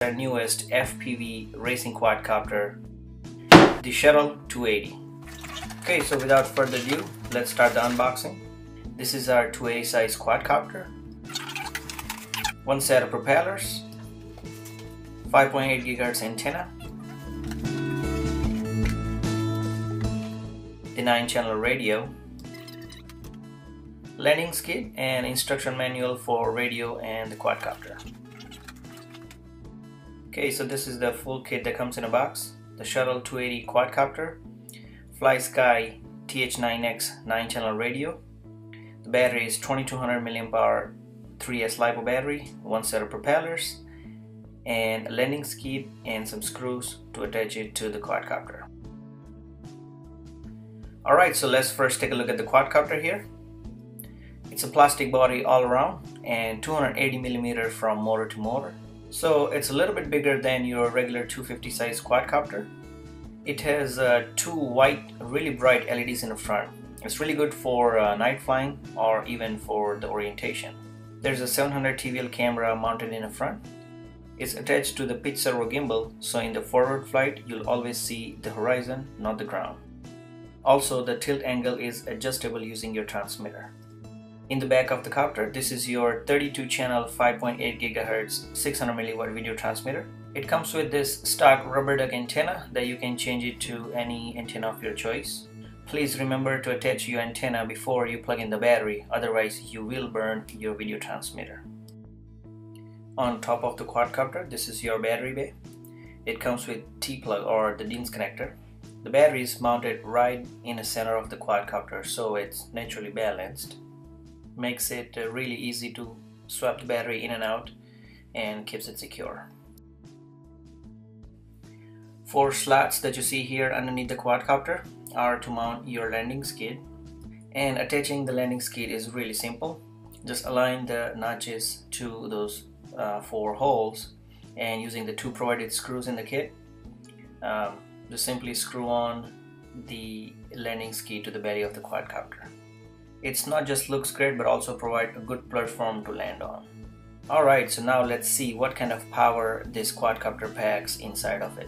Our newest FPV racing quadcopter, the Shuttle-280. Okay, so without further ado, let's start the unboxing. This is our 280 size quadcopter. One set of propellers, 5.8 GHz antenna, the 9-channel radio, landing skid and instruction manual for radio and the quadcopter. Okay, so this is the full kit that comes in a box. The Shuttle-280 quadcopter, FlySky TH9X 9-channel radio. The battery is 2200 mAh 3S LiPo battery, one set of propellers, and a landing skid and some screws to attach it to the quadcopter. Alright, so let's first take a look at the quadcopter here. It's a plastic body all around and 280 mm from motor to motor. So it's a little bit bigger than your regular 250 size quadcopter. It has two white, really bright LEDs in the front. It's really good for night flying or even for the orientation. There's a 700 TVL camera mounted in the front. It's attached to the pitch servo gimbal, so in the forward flight you'll always see the horizon, not the ground. Also, the tilt angle is adjustable using your transmitter. In the back of the copter, this is your 32-channel 5.8 GHz 600 mW video transmitter. It comes with this stock rubber duck antenna that you can change it to any antenna of your choice. Please remember to attach your antenna before you plug in the battery, otherwise you will burn your video transmitter. On top of the quadcopter, this is your battery bay. It comes with T-plug or the DINS connector. The battery is mounted right in the center of the quadcopter, so it's naturally balanced. Makes it really easy to swap the battery in and out and keeps it secure. 4 slots that you see here underneath the quadcopter are to mount your landing skid, and attaching the landing skid is really simple. Just align the notches to those 4 holes, and using the 2 provided screws in the kit, just simply screw on the landing skid to the belly of the quadcopter. It's not just looks great but also provide a good platform to land on. Alright, so now let's see what kind of power this quadcopter packs inside of it.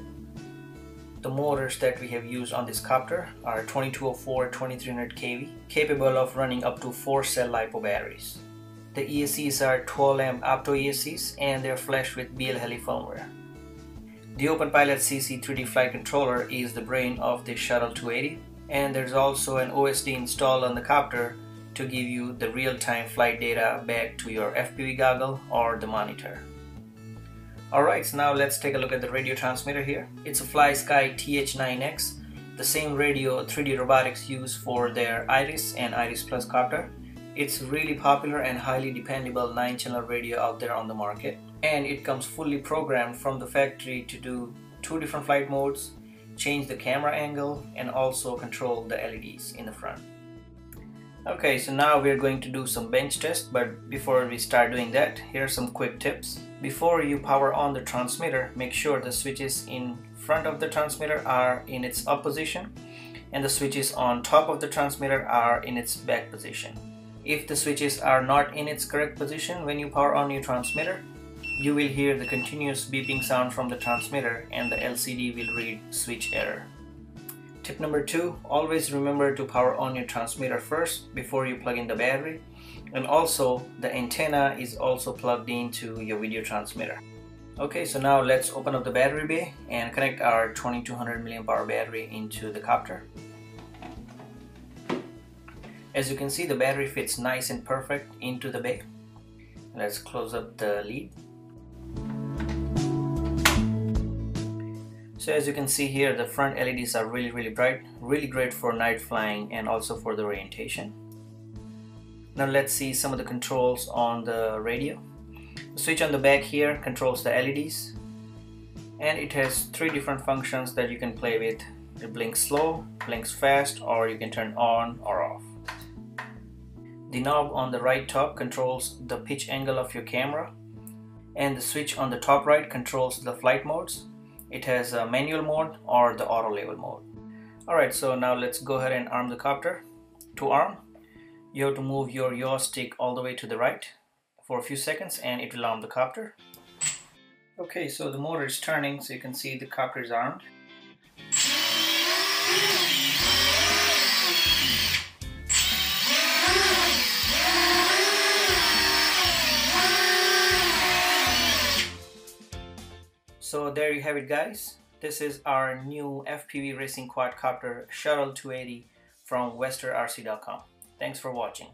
The motors that we have used on this copter are 2204 2300 kV, capable of running up to 4 cell LiPo batteries. The ESCs are 12 amp opto ESCs and they're flashed with BL Heli firmware. The OpenPilot CC 3D flight controller is the brain of the Shuttle-280, and there's also an OSD installed on the copter to give you the real-time flight data back to your FPV goggle or the monitor. Alright, so now let's take a look at the radio transmitter here. It's a FlySky TH9X, the same radio 3D Robotics use for their Iris and Iris Plus copter. It's really popular and highly dependable 9-channel radio out there on the market, and it comes fully programmed from the factory to do 2 different flight modes, change the camera angle, and also control the LEDs in the front. Okay, so now we're going to do some bench test, but before we start doing that, here are some quick tips. Before you power on the transmitter, make sure the switches in front of the transmitter are in its up position and the switches on top of the transmitter are in its back position. If the switches are not in its correct position when you power on your transmitter, you will hear the continuous beeping sound from the transmitter and the LCD will read switch error. Tip number 2, always remember to power on your transmitter first before you plug in the battery, and also the antenna is also plugged into your video transmitter. Okay, so now let's open up the battery bay and connect our 2200 mAh battery into the copter. As you can see, the battery fits nice and perfect into the bay. Let's close up the lid. So as you can see here, the front LEDs are really bright, really great for night flying and also for the orientation. Now let's see some of the controls on the radio. The switch on the back here controls the LEDs, and it has 3 different functions that you can play with. It blinks slow, blinks fast, or you can turn on or off. The knob on the right top controls the pitch angle of your camera, and the switch on the top right controls the flight modes. It has a manual mode or the auto level mode. Alright, so now let's go ahead and arm the copter. To arm, you have to move your yaw stick all the way to the right for a few seconds and it will arm the copter. Okay, so the motor is turning, so you can see the copter is armed. So there you have it, guys. This is our new FPV racing quadcopter Shuttle-280 from WSTRC.com. Thanks for watching.